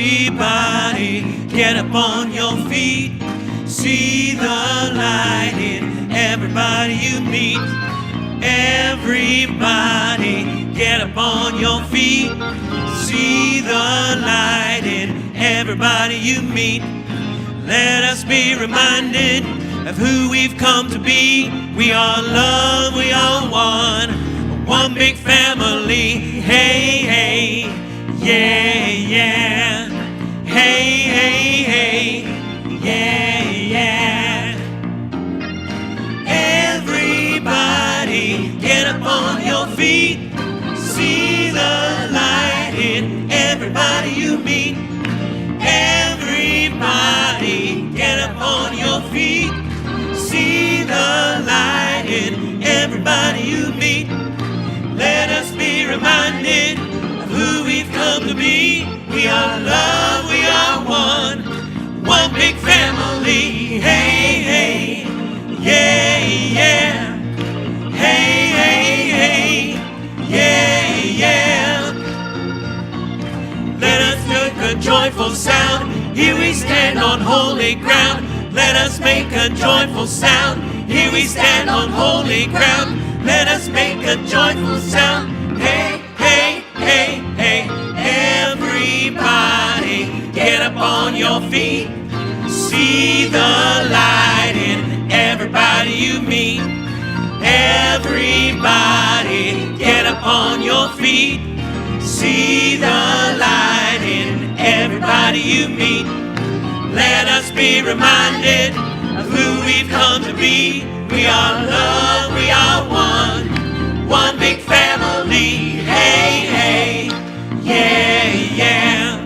Everybody, get up on your feet. See the light in everybody you meet. Everybody, get up on your feet. See the light in everybody you meet. Let us be reminded of who we've come to be. We are love, we are one big family. Hey, hey, yeah, yeah. Hey, hey, hey, yeah, yeah. Everybody, get up on your feet. See the light in everybody you meet. Everybody, get up on your feet. See the light in everybody you meet. Let us be reminded of who we've come to be. We are love, we are one big family. Hey, hey, yeah, yeah. Hey, hey, hey, yeah, yeah. Let us make a joyful sound. Here we stand on holy ground. Let us make a joyful sound. Here we stand on holy ground. Let us make a joyful sound. Hey, hey, hey, hey. Everybody, get up on your feet. See the light in everybody you meet. Everybody, get up on your feet. See the light in everybody you meet. Let us be reminded of who we've come to be. We are love, we are one big family. Hey, hey, yeah, yeah.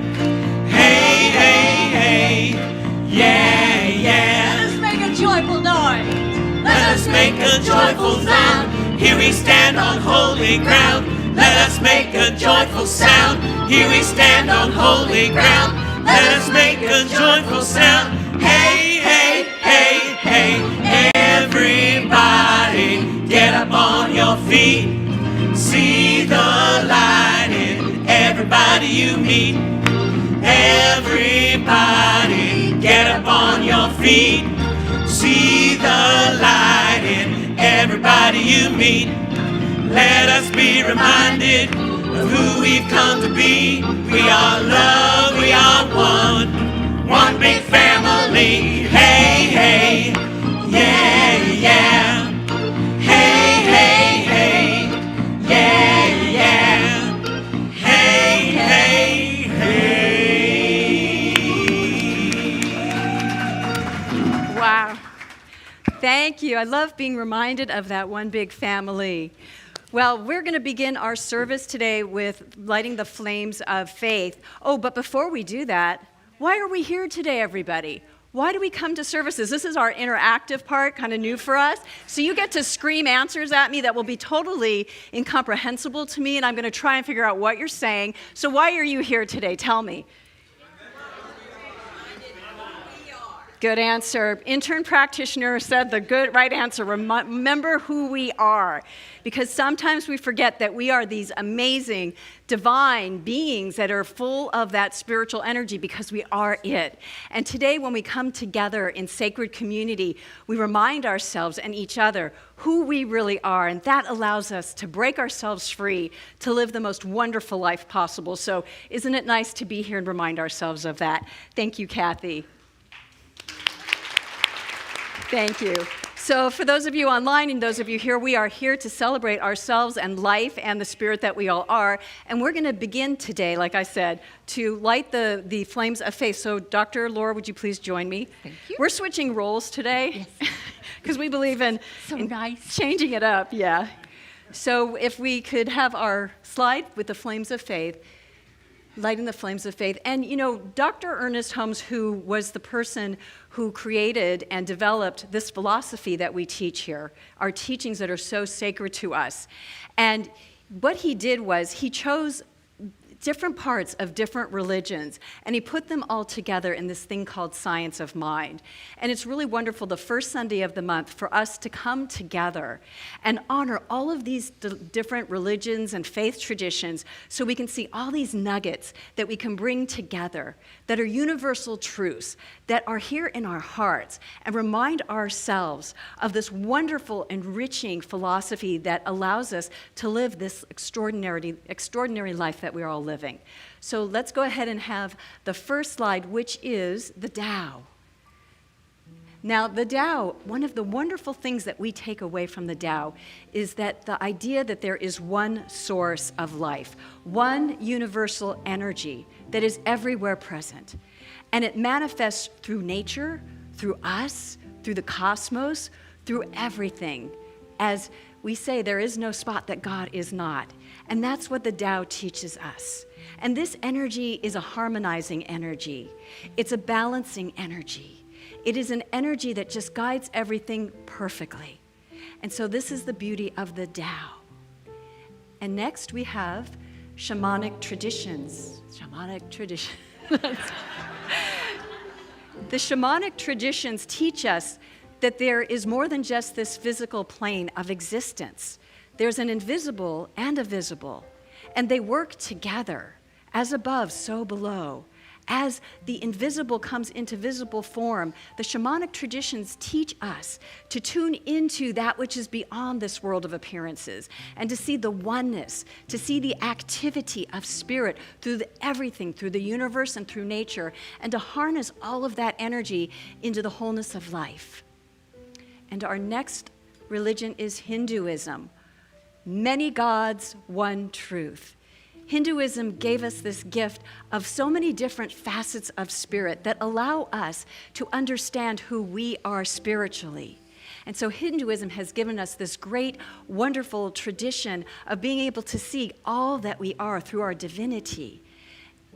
Hey, hey, hey, yeah, yeah. Let us make a joyful noise. Let us make a joyful sound. Here we stand on holy ground. Let us make a joyful sound. Here we stand on holy ground. Let us make a joyful sound. Hey, hey, hey, hey. Everybody, get up on your feet. See the light in everybody you meet. Everybody, get up on your feet. See the light in everybody you meet. Let us be reminded of who we've come to be. We are love, we are one big family. Hey, hey, yeah, yeah. Hey, hey, hey, yeah, yeah. Hey, hey, hey. Wow. Thank you. I love being reminded of that one big family. Well, we're going to begin our service today with lighting the flames of faith. Oh, but before we do that, why are we here today, everybody? Why do we come to services? This is our interactive part, kind of new for us. So you get to scream answers at me that will be totally incomprehensible to me, and I'm going to try and figure out what you're saying. So why are you here today? Tell me. Good answer. Intern practitioner said the good right answer. Remember who we are. Because sometimes we forget that we are these amazing, divine beings that are full of that spiritual energy because we are it. And today when we come together in sacred community, we remind ourselves and each other who we really are. And that allows us to break ourselves free to live the most wonderful life possible. So isn't it nice to be here and remind ourselves of that? Thank you, Kathy. Thank you. So for those of you online and those of you here, we are here to celebrate ourselves and life and the spirit that we all are. And we're going to begin today, like I said, to light the flames of faith. So Dr. Laura, would you please join me? Thank you. We're switching roles today because we believe in changing it up. Yeah. So if we could have our slide with the flames of faith. Lighting the flames of faith. And you know, Dr. Ernest Holmes, who was the person who created and developed this philosophy that we teach here, our teachings that are so sacred to us. And what he did was he chose different parts of different religions, and he put them all together in this thing called Science of Mind. And it's really wonderful the first Sunday of the month for us to come together and honor all of these different religions and faith traditions so we can see all these nuggets that we can bring together that are universal truths that are here in our hearts, and remind ourselves of this wonderful, enriching philosophy that allows us to live this extraordinary life that we're all living. So let's go ahead and have the first slide, which is the Tao. Now, the Tao, one of the wonderful things that we take away from the Tao is that the idea that there is one source of life, one universal energy that is everywhere present. And it manifests through nature, through us, through the cosmos, through everything. As we say, there is no spot that God is not. And that's what the Tao teaches us. And this energy is a harmonizing energy. It's a balancing energy. It is an energy that just guides everything perfectly. And so this is the beauty of the Tao. And next we have shamanic traditions. Shamanic traditions. The shamanic traditions teach us that there is more than just this physical plane of existence. There's an invisible and a visible, and they work together, as above, so below. As the invisible comes into visible form, the shamanic traditions teach us to tune into that which is beyond this world of appearances, and to see the oneness, to see the activity of spirit through everything, through the universe and through nature, and to harness all of that energy into the wholeness of life. And our next religion is Hinduism. Many gods, one truth. Hinduism gave us this gift of so many different facets of spirit that allow us to understand who we are spiritually. And so Hinduism has given us this great, wonderful tradition of being able to see all that we are through our divinity.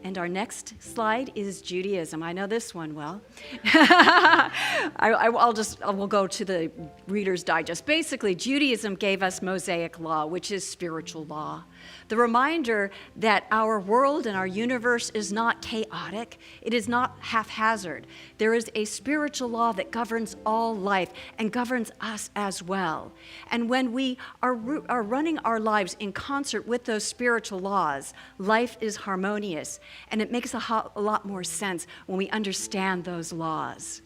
And our next slide is Judaism. I know this one well. We'll go to the Reader's Digest. Basically, Judaism gave us Mosaic law, which is spiritual law. The reminder that our world and our universe is not chaotic. It is not haphazard. There is a spiritual law that governs all life and governs us as well. And when we are running our lives in concert with those spiritual laws, life is harmonious. And it makes a lot more sense when we understand those laws.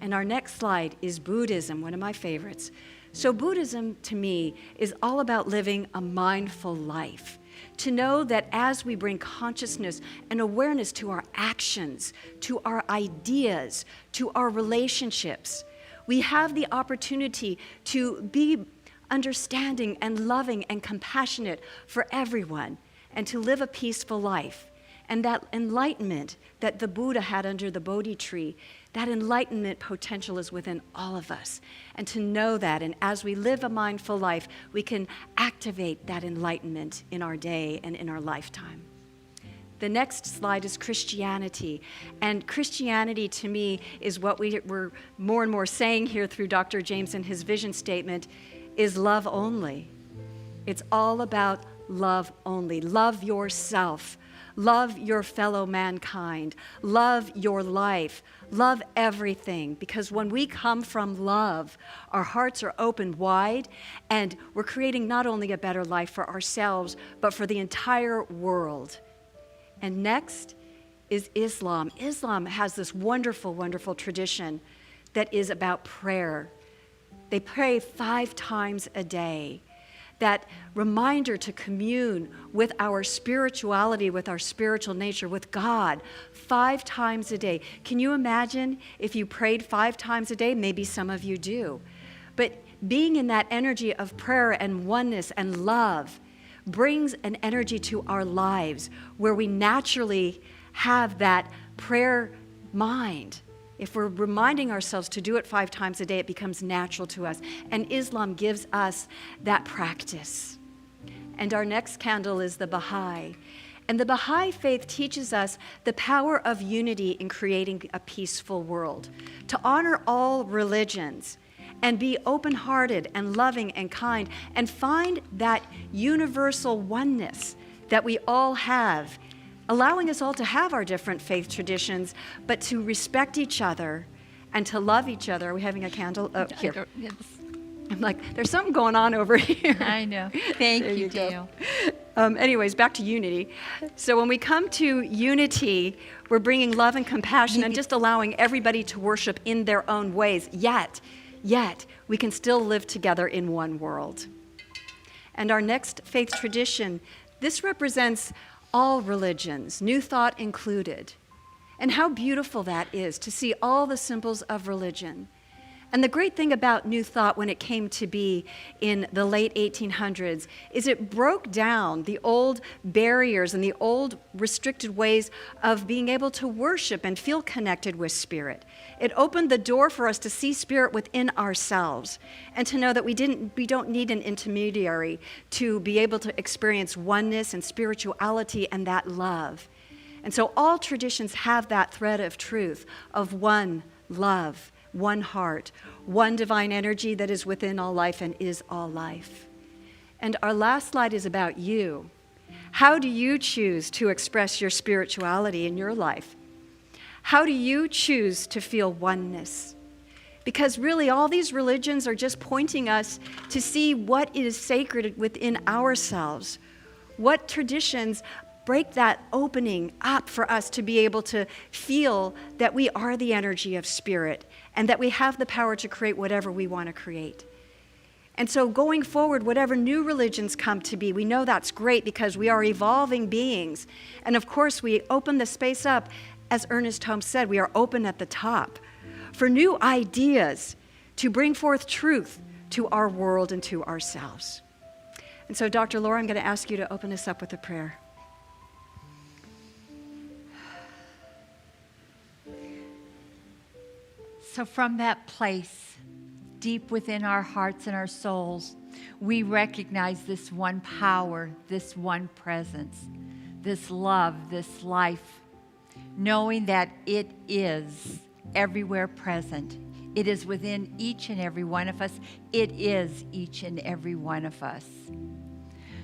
And our next slide is Buddhism, one of my favorites. So Buddhism, to me, is all about living a mindful life. To know that as we bring consciousness and awareness to our actions, to our ideas, to our relationships, we have the opportunity to be understanding and loving and compassionate for everyone, and to live a peaceful life. And that enlightenment that the Buddha had under the Bodhi tree, that enlightenment potential is within all of us. And to know that, and as we live a mindful life, we can activate that enlightenment in our day and in our lifetime. The next slide is Christianity. And Christianity, to me, is what we're more and more saying here through Dr. James and his vision statement, is love only. It's all about love only. Love yourself. Love your fellow mankind. Love your life. Love everything. Because when we come from love, our hearts are opened wide, and we're creating not only a better life for ourselves, but for the entire world. And next is Islam. Islam has this wonderful, wonderful tradition that is about prayer. They pray 5 times a day. That reminder to commune with our spirituality, with our spiritual nature, with God, 5 times a day. Can you imagine if you prayed 5 times a day? Maybe some of you do. But being in that energy of prayer and oneness and love brings an energy to our lives where we naturally have that prayer mind. If we're reminding ourselves to do it 5 times a day, it becomes natural to us. And Islam gives us that practice. And our next candle is the Baha'i. And the Baha'i faith teaches us the power of unity in creating a peaceful world, to honor all religions and be open-hearted and loving and kind, and find that universal oneness that we all have, allowing us all to have our different faith traditions, but to respect each other and to love each other. Are we having a candle? Oh, here. I'm like, there's something going on over here. I know. Thank you, go. Dale. Anyways, back to unity. So when we come to unity, we're bringing love and compassion and just allowing everybody to worship in their own ways. Yet, we can still live together in one world. And our next faith tradition, this represents all religions, New Thought included. And how beautiful that is to see all the symbols of religion. And the great thing about New Thought when it came to be in the late 1800s is it broke down the old barriers and the old restricted ways of being able to worship and feel connected with Spirit. It opened the door for us to see Spirit within ourselves and to know that we don't need an intermediary to be able to experience oneness and spirituality and that love. And so all traditions have that thread of truth of one love, one heart, one divine energy that is within all life and is all life. And our last slide is about you. How do you choose to express your spirituality in your life? How do you choose to feel oneness? Because really all these religions are just pointing us to see what is sacred within ourselves. What traditions break that opening up for us to be able to feel that we are the energy of Spirit and that we have the power to create whatever we want to create. And so going forward, whatever new religions come to be, we know that's great because we are evolving beings. And of course, we open the space up. As Ernest Holmes said, we are open at the top for new ideas to bring forth truth to our world and to ourselves. And so, Dr. Laura, I'm going to ask you to open us up with a prayer. So from that place, deep within our hearts and our souls, we recognize this one power, this one presence, this love, this life, knowing that it is everywhere present. It is within each and every one of us. It is each and every one of us.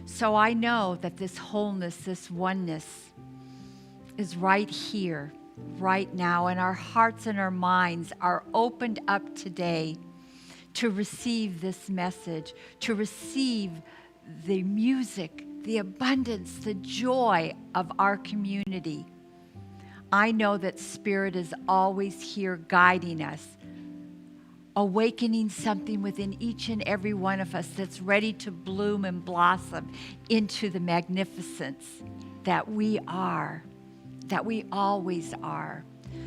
So I know that this wholeness, this oneness is right here, right now, and our hearts and our minds are opened up today to receive this message, to receive the music, the abundance, the joy of our community. I know that Spirit is always here guiding us, awakening something within each and every one of us that's ready to bloom and blossom into the magnificence that we are, that we always are.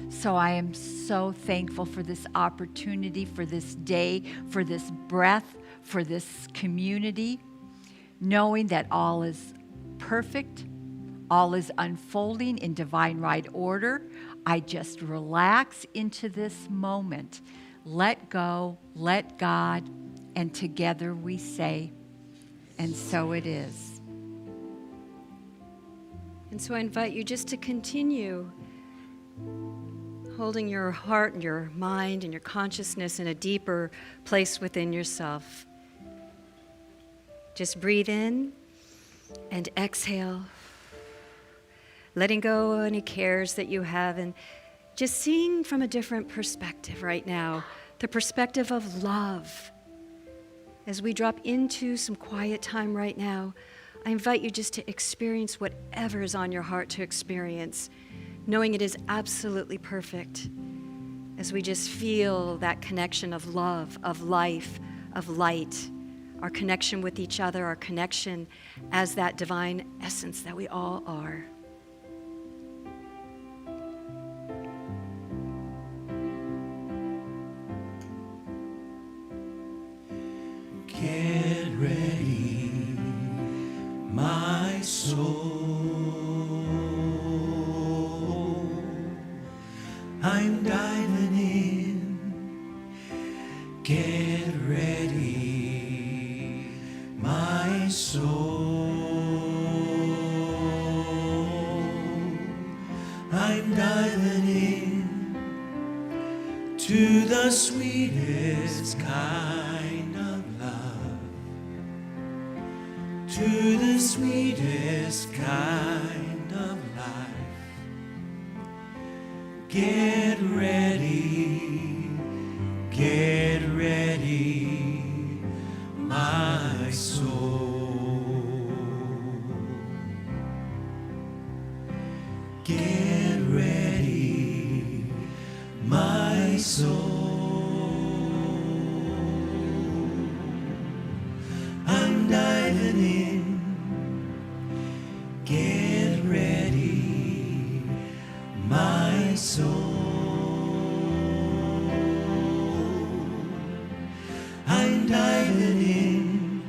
So I am so thankful for this opportunity, for this day, for this breath, for this community, knowing that all is perfect, all is unfolding in divine right order. I just relax into this moment. Let go, let God, and together we say, and so it is. And so I invite you just to continue holding your heart and your mind and your consciousness in a deeper place within yourself. Just breathe in and exhale, letting go of any cares that you have and just seeing from a different perspective right now, the perspective of love. As we drop into some quiet time right now, I invite you just to experience whatever is on your heart to experience, knowing it is absolutely perfect, as we just feel that connection of love, of life, of light, our connection with each other, our connection as that divine essence that we all are. Get ready, my soul. I'm diving in. Get ready, my soul. I'm diving in to the sweetest kind of love, to the sweetest kind of life. Get ready, my soul. Get ready, my soul. I'm diving in. Get ready, my soul. I'm diving in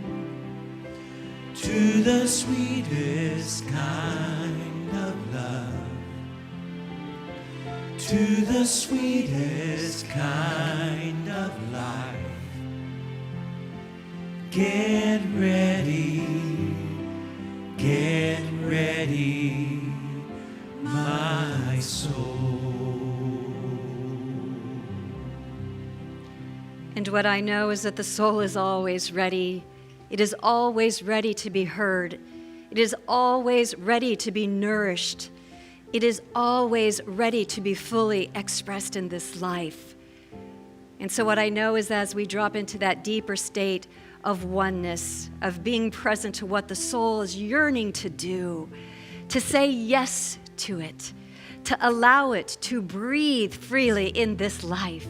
to the sweetest kind of love, to the sweetest kind of life. Get ready, my soul. And what I know is that the soul is always ready. It is always ready to be heard. It is always ready to be nourished. It is always ready to be fully expressed in this life. And so what I know is that as we drop into that deeper state of oneness, of being present to what the soul is yearning to do, to say yes to it, to allow it to breathe freely in this life,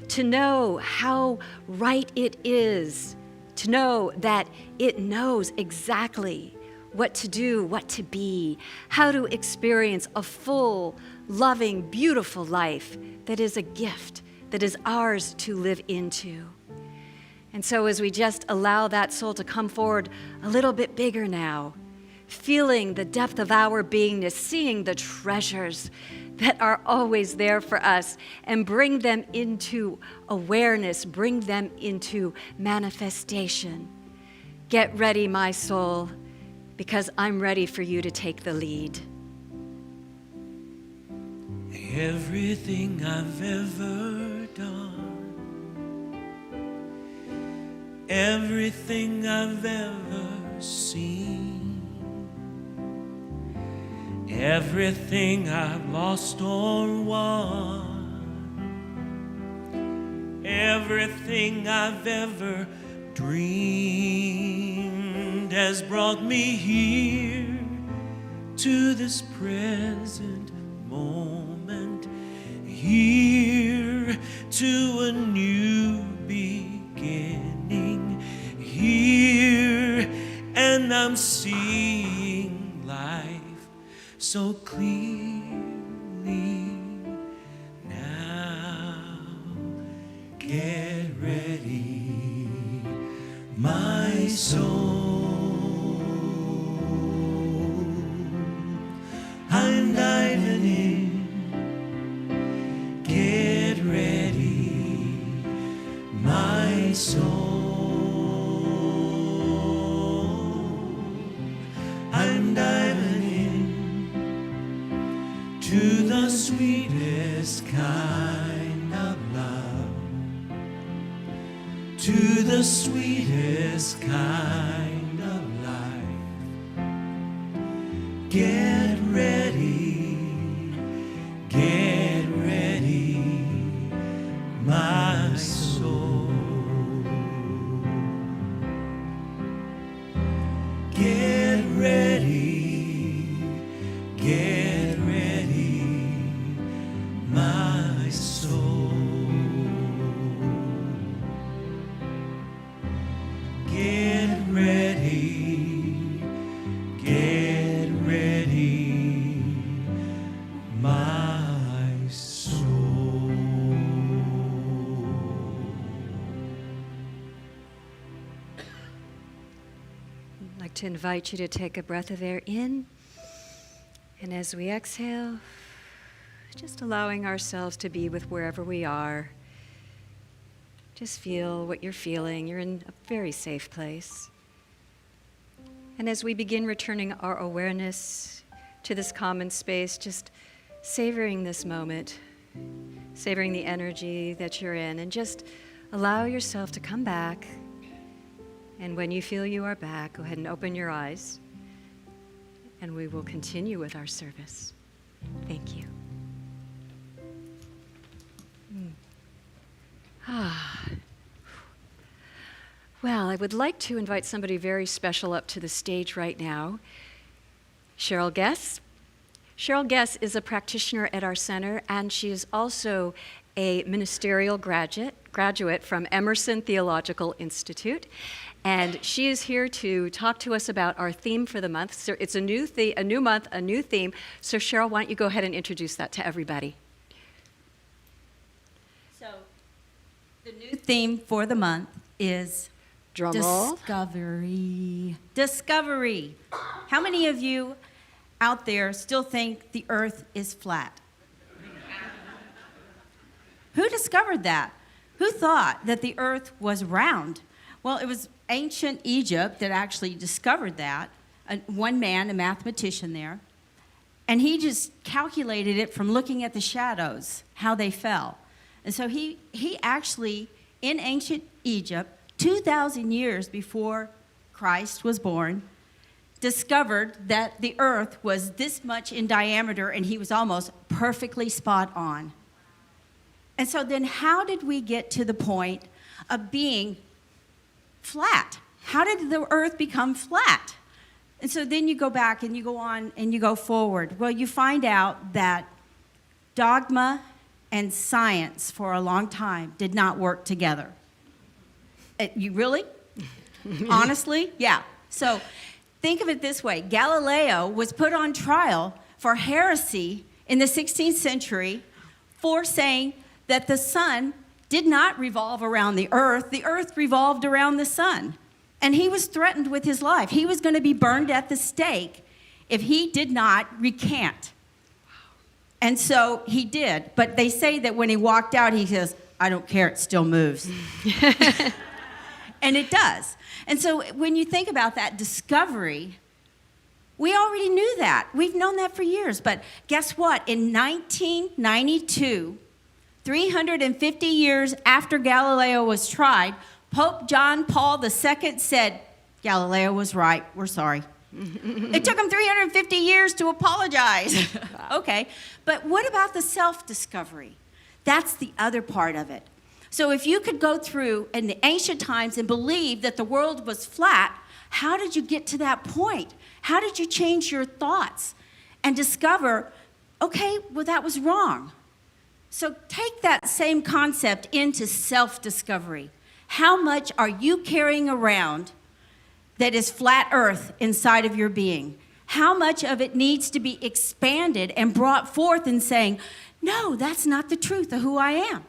to know how right it is, to know that it knows exactly what to do, what to be, how to experience a full, loving, beautiful life that is a gift, that is ours to live into. And so as we just allow that soul to come forward a little bit bigger now, feeling the depth of our beingness, seeing the treasures that are always there for us, and bring them into awareness, bring them into manifestation. Get ready, my soul, because I'm ready for you to take the lead. Everything I've ever done, everything I've ever seen, everything I've lost or won, everything I've ever dreamed has brought me here to this present moment, here to a new beginning, here, and I'm seeing life so clearly now. Get ready, my soul. I'm diving in. Get ready, my soul. I'm diving in to the sweetest kind of love, to the sweetest kind of life. Get ready, my soul. Get ready, my soul. Get ready, my soul. I'd like to invite you to take a breath of air in, and as we exhale, just allowing ourselves to be with wherever we are. Just feel what you're feeling. You're in a very safe place. And as we begin returning our awareness to this common space, just savoring this moment, savoring the energy that you're in, and just allow yourself to come back And when you feel you are back, go ahead and open your eyes, and we will continue with our service. Thank you. Well, I would like to invite somebody very special up to the stage right now. Cheryl Guess. Cheryl Guess is a practitioner at our center, and she is also a ministerial graduate from Emerson Theological Institute. And she is here to talk to us about our theme for the month. So it's a new month, a new theme. So Cheryl, why don't you go ahead and introduce that to everybody? So the new theme for the month is Drum roll. discovery. Discovery. How many of you out there still think the earth is flat? Who discovered that? Who thought that the earth was round? Well, it was ancient Egypt that actually discovered that. One man, a mathematician there, and he just calculated it from looking at the shadows, how they fell. And so he actually, in ancient Egypt, 2,000 years before Christ was born, discovered that the earth was this much in diameter, and he was almost perfectly spot on. And so then how did we get to the point of being flat? How did the earth become flat? And so then you go back and you go on and you go forward. Well, you find out that dogma and science for a long time did not work together. You really? Honestly? Yeah. So think of it this way. Galileo was put on trial for heresy in the 16th century for saying that the sun did not revolve around the earth revolved around the sun. And he was threatened with his life. He was going to be burned at the stake if he did not recant. And so he did. But they say that when he walked out, he says, "I don't care, it still moves." And it does. And so when you think about that discovery, we already knew that. We've known that for years. But guess what? In 1992, 350 years after Galileo was tried, Pope John Paul II said, "Galileo was right, we're sorry." It took him 350 years to apologize. Okay, but what about the self-discovery? That's the other part of it. So if you could go through in the ancient times and believe that the world was flat, how did you get to that point? How did you change your thoughts and discover, okay, well, that was wrong? So take that same concept into self-discovery. How much are you carrying around that is flat earth inside of your being? How much of it needs to be expanded and brought forth and saying, no, that's not the truth of who I am.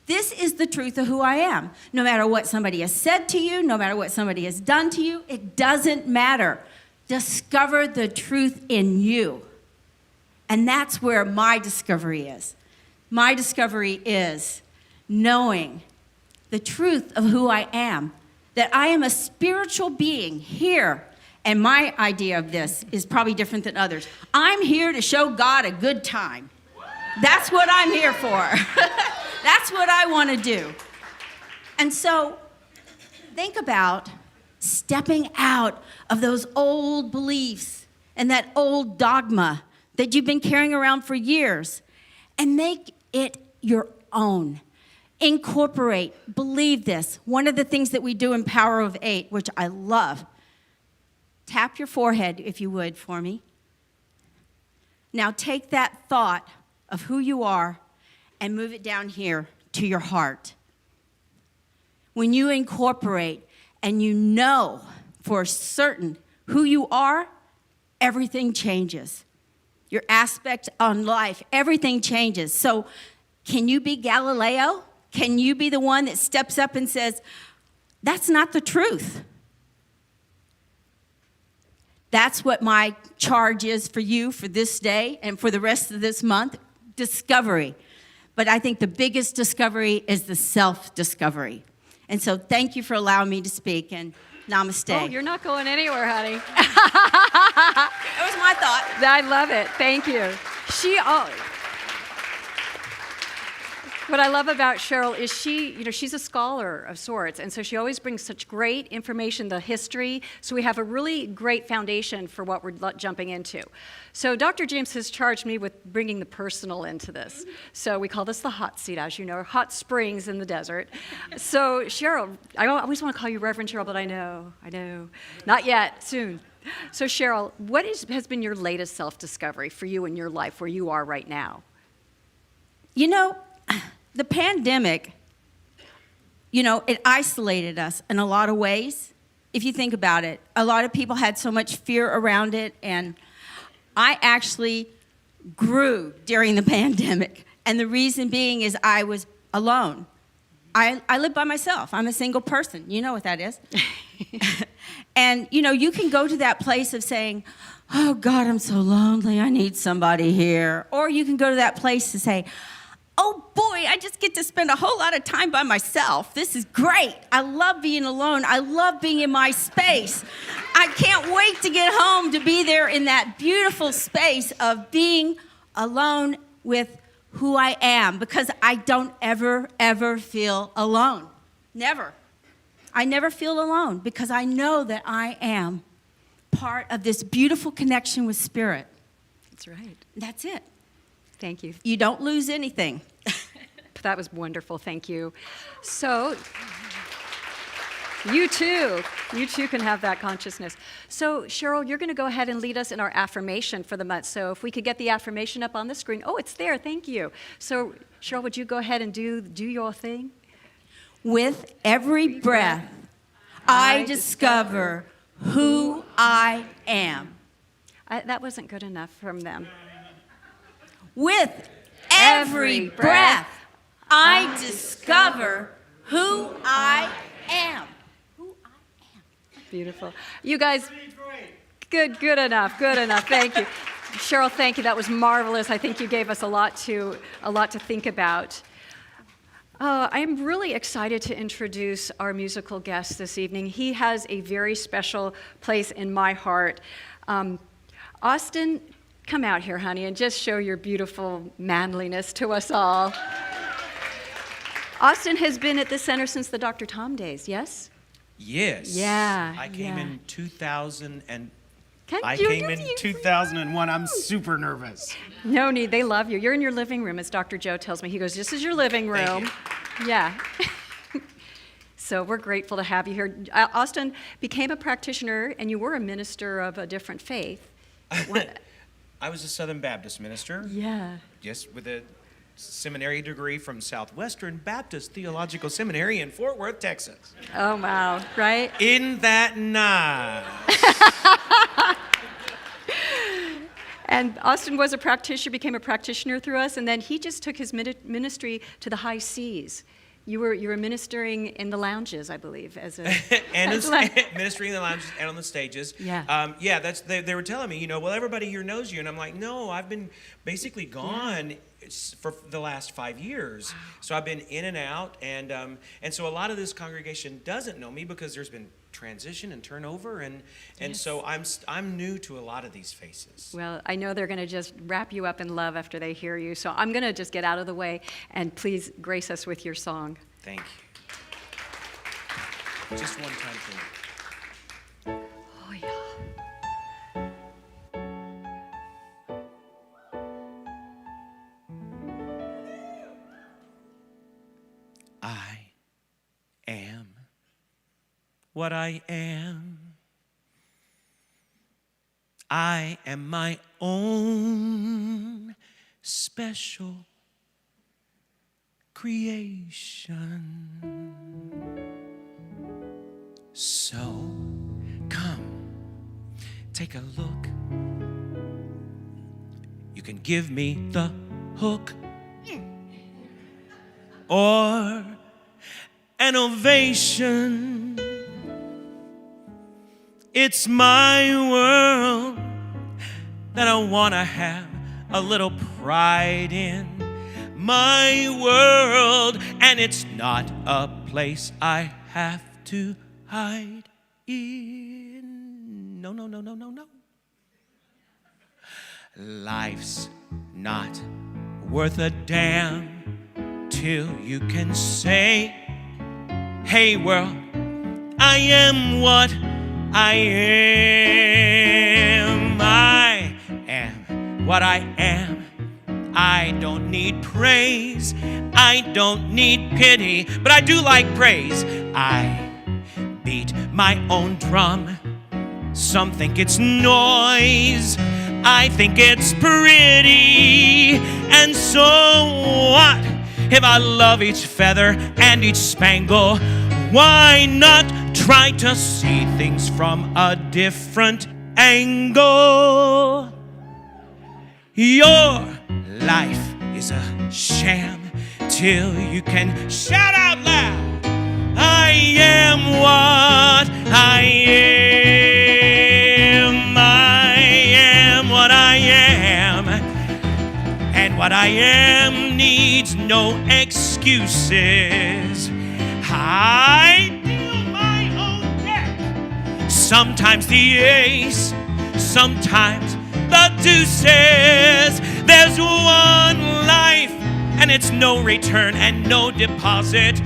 This is the truth of who I am. No matter what somebody has said to you, no matter what somebody has done to you, it doesn't matter. Discover the truth in you. And that's where my discovery is. My discovery is knowing the truth of who I am, that I am a spiritual being here. And my idea of this is probably different than others. I'm here to show God a good time. That's what I'm here for. That's what I want to do. And so think about stepping out of those old beliefs and that old dogma that you've been carrying around for years and make it your own. Incorporate, believe this. One of the things that we do in Power of 8, which I love, tap your forehead if you would for me. Now take that thought of who you are and move it down here to your heart. When you incorporate and you know for certain who you are, everything changes. Your aspect on life, everything changes. So can you be Galileo? Can you be the one that steps up and says, that's not the truth? That's what my charge is for you for this day and for the rest of this month, discovery. But I think the biggest discovery is the self-discovery. And so thank you for allowing me to speak, and namaste. Oh, you're not going anywhere, honey. That was my thought. I love it. Thank you. What I love about Cheryl is she's a scholar of sorts, and so she always brings such great information, the history, so we have a really great foundation for what we're jumping into. So Dr. James has charged me with bringing the personal into this. So we call this the hot seat, as you know, or hot springs in the desert. So Cheryl, I always want to call you Reverend Cheryl, but I know, not yet, soon. So Cheryl, what has been your latest self-discovery for you in your life, where you are right now? You know, the pandemic, it isolated us in a lot of ways. If you think about it, a lot of people had so much fear around it, and I actually grew during the pandemic. And the reason being is I was alone. I live by myself. I'm a single person. You know what that is. And, you can go to that place of saying, oh, God, I'm so lonely. I need somebody here. Or you can go to that place to say, oh, boy, I just get to spend a whole lot of time by myself. This is great. I love being alone. I love being in my space. I can't wait to get home to be there in that beautiful space of being alone with who I am, because I don't ever feel alone. Never. I never feel alone because I know that I am part of this beautiful connection with Spirit. That's right. That's it. Thank you. You don't lose anything. That was wonderful. Thank you. So you too can have that consciousness. So Cheryl, you're going to go ahead and lead us in our affirmation for the month. So if we could get the affirmation up on the screen. Oh, it's there. Thank you. So Cheryl, would you go ahead and do your thing? With every breath, I discover who I am. That wasn't good enough from them. With every breath, I discover who I am. Who I am. Beautiful. You guys, good enough. Thank you. Cheryl, thank you. That was marvelous. I think you gave us a lot to think about. I'm really excited to introduce our musical guest this evening. He has a very special place in my heart. Austin, come out here, honey, and just show your beautiful manliness to us all. Austin has been at this center since the Dr. Tom days, yes? Yes. Yeah. I came in 2000 and I came in 2001. I'm super nervous. No need. They love you. You're in your living room, as Dr. Joe tells me. He goes, this is your living room. Yeah. So we're grateful to have you here. Austin became a practitioner, and you were a minister of a different faith. I was a Southern Baptist minister. Yeah. Yes, with a seminary degree from Southwestern Baptist Theological Seminary in Fort Worth, Texas. Oh, wow. Right? Isn't that nice? And Austin was a practitioner, became a practitioner through us, and then he just took his ministry to the high seas. You were ministering in the lounges, I believe, as a ministering in the lounges and on the stages. Yeah. They were telling me, well, everybody here knows you, and I'm like, no, I've been basically gone for the last 5 years. Wow. So I've been in and out, and so a lot of this congregation doesn't know me because there's been transition and turnover, and Yes. so I'm new to a lot of these faces. Well, I know they're going to just wrap you up in love after they hear you, so I'm going to just get out of the way, and please grace us with your song. Thank you. Just one time for me. Oh, yeah. I am what I am. I am my own special creation. So come, take a look. You can give me the hook or an ovation. It's my world that I want to have a little pride in. My world, and it's not a place I have to hide in. No. Life's not worth a damn till you can say, hey world, I am what I am. I am what I am. I don't need praise. I don't need pity, but I do like praise. I beat my own drum. Some think it's noise. I think it's pretty. And so what if I love each feather and each spangle? Why not try to see things from a different angle? Your life is a sham till you can shout out loud, I am what I am. I am what I am. And what I am needs no excuses. I deal my own deck. Sometimes the ace, sometimes the deuces. There's one life, and it's no return and no deposit.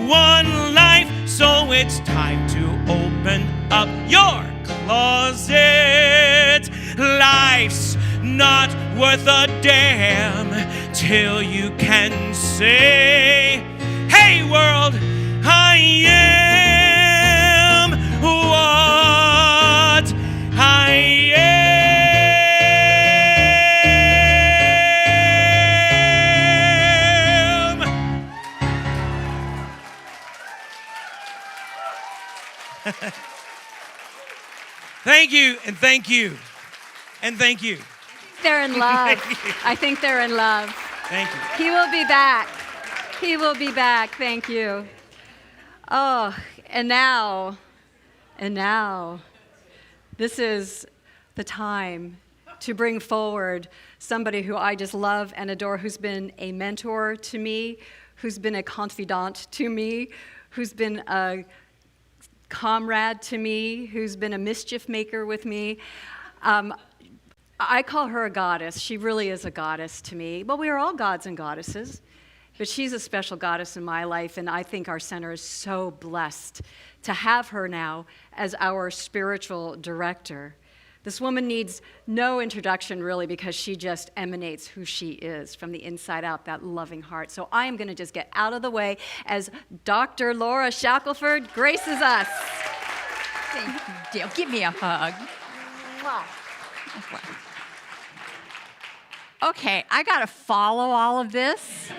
One life, so it's time to open up your closet. Life's not worth a damn till you can say, hey world, I am what I am. Thank you, and thank you, and thank you. They're in love. I think they're in love. Thank you. He will be back. He will be back. Thank you. Oh, and now, this is the time to bring forward somebody who I just love and adore, who's been a mentor to me, who's been a confidant to me, who's been a comrade to me, who's been a mischief maker with me. I call her a goddess. She really is a goddess to me. Well, we are all gods and goddesses, but she's a special goddess in my life, and I think our center is so blessed to have her now as our spiritual director. This woman needs no introduction, really, because she just emanates who she is from the inside out, that loving heart. So I am going to just get out of the way as Dr. Laura Shackelford graces us. Thank you, Dale. Give me a hug. Okay, I got to follow all of this.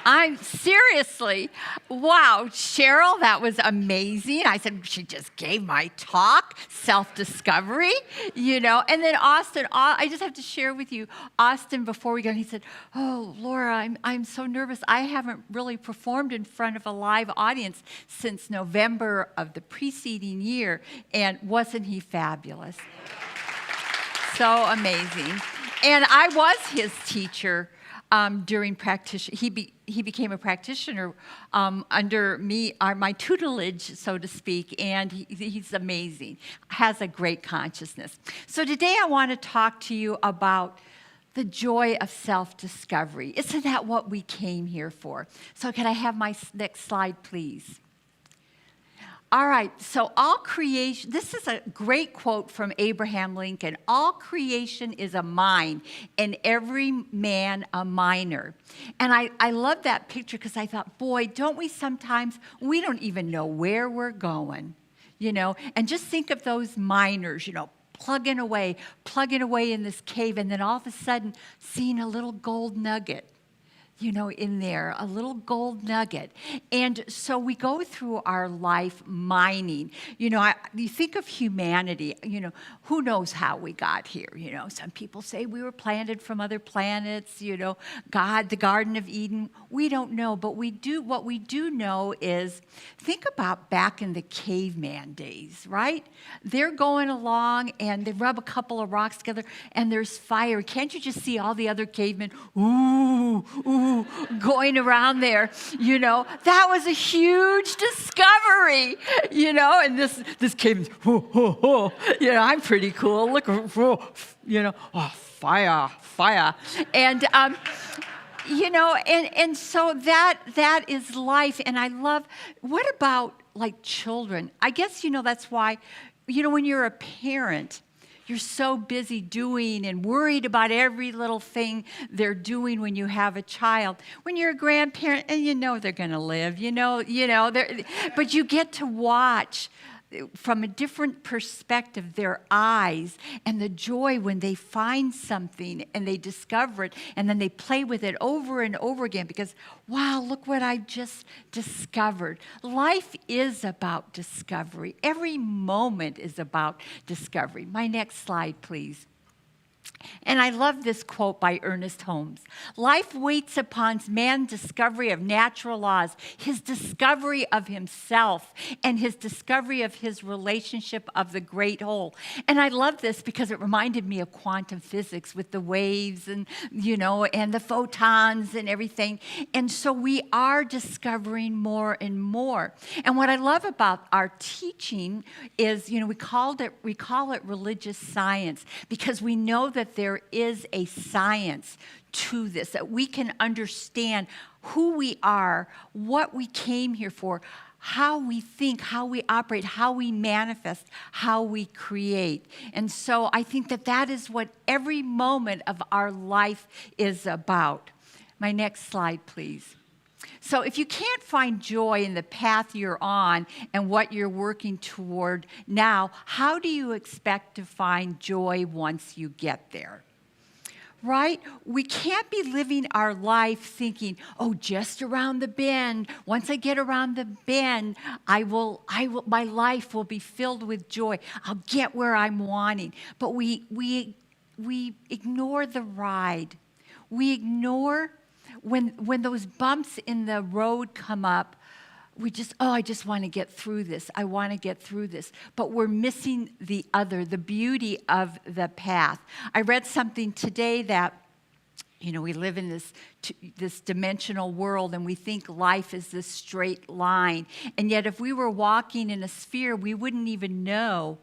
I'm seriously, wow, Cheryl, that was amazing. I said, she just gave my talk, self-discovery, and then Austin, I just have to share with you, Austin, before we go, he said, oh, Laura, I'm so nervous. I haven't really performed in front of a live audience since November of the preceding year, and wasn't he fabulous? So amazing. And I was his teacher during practice. He became a practitioner under me, my tutelage, so to speak, and he's amazing, has a great consciousness. So today I want to talk to you about the joy of self-discovery. Isn't that what we came here for? So can I have my next slide, please? All right, so all creation, this is a great quote from Abraham Lincoln. All creation is a mine, and every man a miner. And I love that picture because I thought, boy, don't we sometimes, we don't even know where we're going, And just think of those miners, plugging away in this cave, and then all of a sudden seeing a little gold nugget. In there, a little gold nugget. And so we go through our life mining. You think of humanity, who knows how we got here? Some people say we were planted from other planets, God, the Garden of Eden. We don't know, but what we do know is, think about back in the caveman days, right? They're going along and they rub a couple of rocks together and there's fire. Can't you just see all the other cavemen, going around there, that was a huge discovery, and this came, I'm pretty cool, look, fire. And, and so that is life. And I love, what about like children? I guess, that's why, when you're a parent, you're so busy doing and worried about every little thing they're doing when you have a child. When you're a grandparent, and they're going to live, but you get to watch from a different perspective their eyes and the joy when they find something and they discover it, and then they play with it over and over again because, wow, look what I just discovered. Life is about discovery. Every moment is about discovery. My next slide, please. And I love this quote by Ernest Holmes. Life waits upon man's discovery of natural laws, his discovery of himself, and his discovery of his relationship of the great whole. And I love this because it reminded me of quantum physics with the waves and, and the photons and everything. And so we are discovering more and more. And what I love about our teaching is, we call it religious science because we know that there is a science to this, that we can understand who we are, what we came here for, how we think, how we operate, how we manifest, how we create. And so I think that is what every moment of our life is about. My next slide, please. So if you can't find joy in the path you're on and what you're working toward now, how do you expect to find joy once you get there? Right? We can't be living our life thinking, oh, just around the bend. Once I get around the bend, my life will be filled with joy. I'll get where I'm wanting. But we ignore the ride. We ignore when those bumps in the road come up, I just want to get through this. I want to get through this. But we're missing the beauty of the path. I read something today that, we live in this dimensional world and we think life is this straight line. And yet if we were walking in a sphere, we wouldn't even know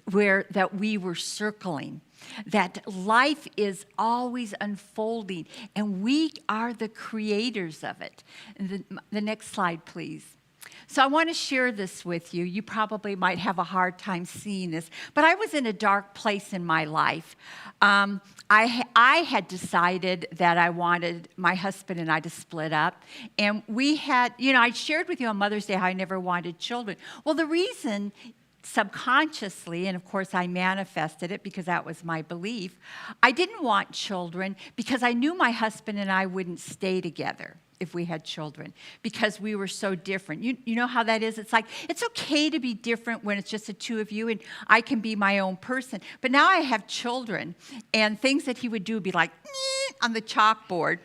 that we were circling. That life is always unfolding, and we are the creators of it. And the next slide, please. So I want to share this with you. You probably might have a hard time seeing this, but I was in a dark place in my life. I had decided that I wanted my husband and I to split up, and we had, I shared with you on Mother's Day how I never wanted children. Well, the reason subconsciously, and of course I manifested it because that was my belief, I didn't want children because I knew my husband and I wouldn't stay together if we had children because we were so different. You know how that is? It's like, it's okay to be different when it's just the two of you and I can be my own person. But now I have children and things that he would do would be like on the chalkboard,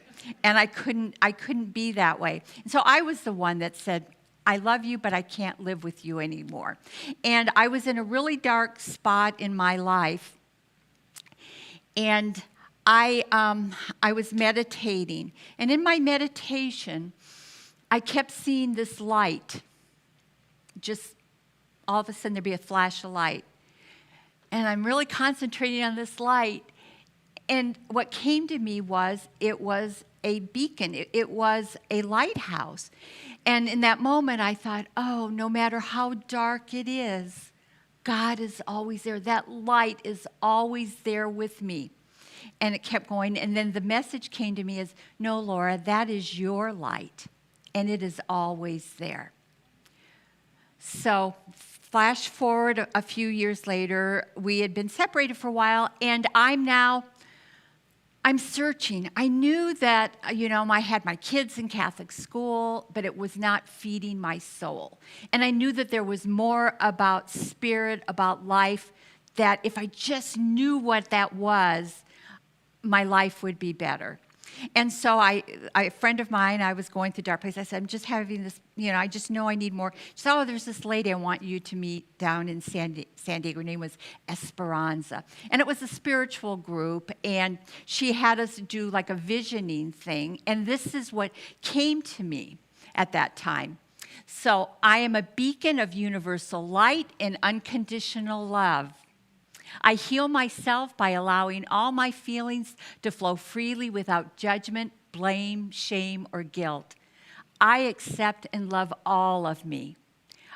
and I couldn't be that way. And so I was the one that said, I love you, but I can't live with you anymore. And I was in a really dark spot in my life, and I was meditating. And in my meditation, I kept seeing this light. Just all of a sudden, there'd be a flash of light. And I'm really concentrating on this light. And what came to me was, it was a beacon. It was a lighthouse. And in that moment, I thought, oh, no matter how dark it is, God is always there. That light is always there with me. And it kept going. And then the message came to me as, no, Laura, that is your light. And it is always there. So flash forward a few years later, we had been separated for a while. And I'm searching. I knew that, I had my kids in Catholic school, but it was not feeding my soul. And I knew that there was more about spirit, about life, that if I just knew what that was, my life would be better. And so a friend of mine, I was going through a dark place. I said, I'm just having this, I just know I need more. She said, oh, there's this lady I want you to meet down in San Diego. Her name was Esperanza. And it was a spiritual group. And she had us do like a visioning thing. And this is what came to me at that time. So I am a beacon of universal light and unconditional love. I heal myself by allowing all my feelings to flow freely without judgment, blame, shame, or guilt. I accept and love all of me.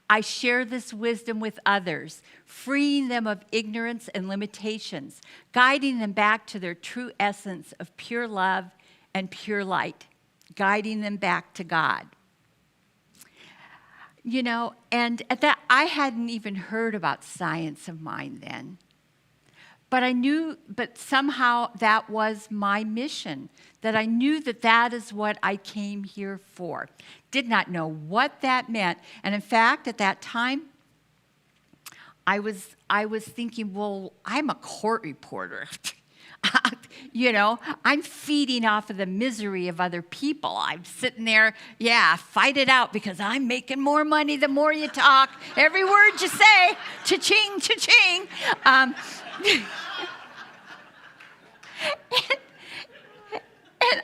I share this wisdom with others, freeing them of ignorance and limitations, guiding them back to their true essence of pure love and pure light, guiding them back to God. You know, and at that, I hadn't even heard about Science of Mind then. But somehow that was my mission, that I knew that that is what I came here for. Did not know what that meant. And in fact, at that time, I was thinking, well, I'm a court reporter. You know, I'm feeding off of the misery of other people. I'm sitting there, fight it out because I'm making more money the more you talk. Every word you say, cha-ching, cha-ching. And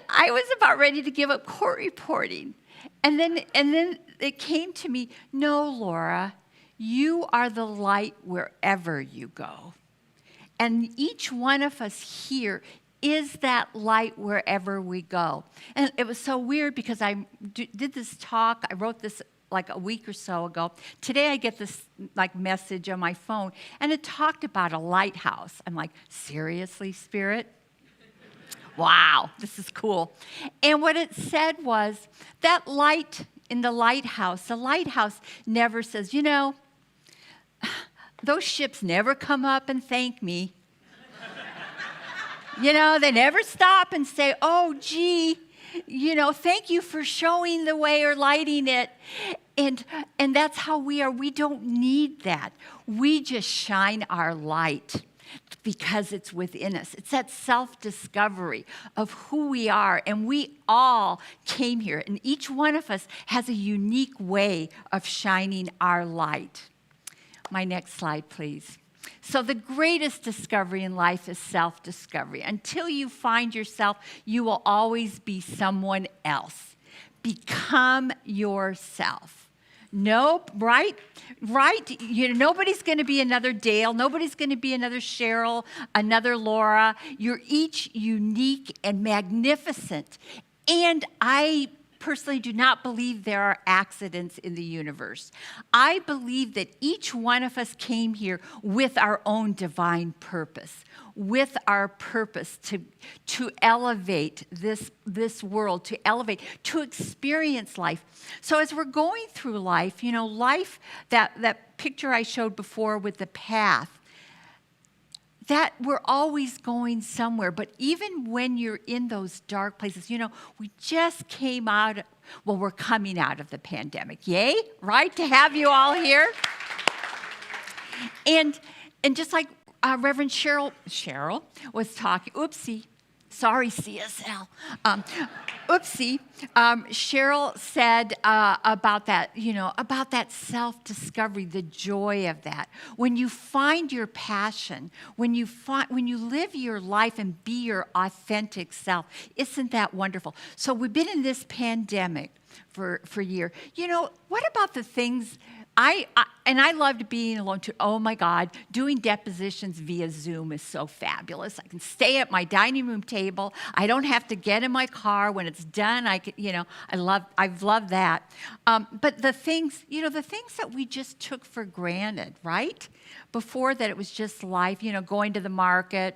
I was about ready to give up court reporting. And then it came to me, no, Laura, you are the light wherever you go. And each one of us here is that light wherever we go. And it was so weird because I did this talk, I wrote this like a week or so ago. Today I get this like message on my phone, and it talked about a lighthouse. I'm like, seriously, Spirit? Wow, this is cool. And what it said was that light in the lighthouse never says, you know, those ships never come up and thank me. You know, they never stop and say, oh, gee, you know, thank you for showing the way or lighting it. And that's how we are. We don't need that. We just shine our light because it's within us. It's that self-discovery of who we are. And we all came here. And each one of us has a unique way of shining our light. My next slide, please. So the greatest discovery in life is self-discovery. Until you find yourself, you will always be someone else. Become yourself. Nope, right? You know, nobody's going to be another Dale. Nobody's going to be another Cheryl, another Laura. You're each unique and magnificent. And I personally do not believe there are accidents in the universe. I believe that each one of us came here with our own divine purpose, with our purpose to elevate this world, to experience life. So as we're going through life, you know, life, that picture I showed before with the path, that we're always going somewhere. But even when you're in those dark places, you know, we just came out, we're coming out of the pandemic. Yay, right, to have you all here. And just like Reverend Cheryl was talking, oopsie, sorry, CSL. Cheryl said about that, you know, about that self-discovery, the joy of that. When you find your passion, when you live your life and be your authentic self, isn't that wonderful? So we've been in this pandemic for a year. You know, what about the things I loved being alone too. Oh my God, doing depositions via Zoom is so fabulous. I can stay at my dining room table. I don't have to get in my car. When it's done, I've loved that. But the things that we just took for granted, right? Before that, it was just life, you know, going to the market,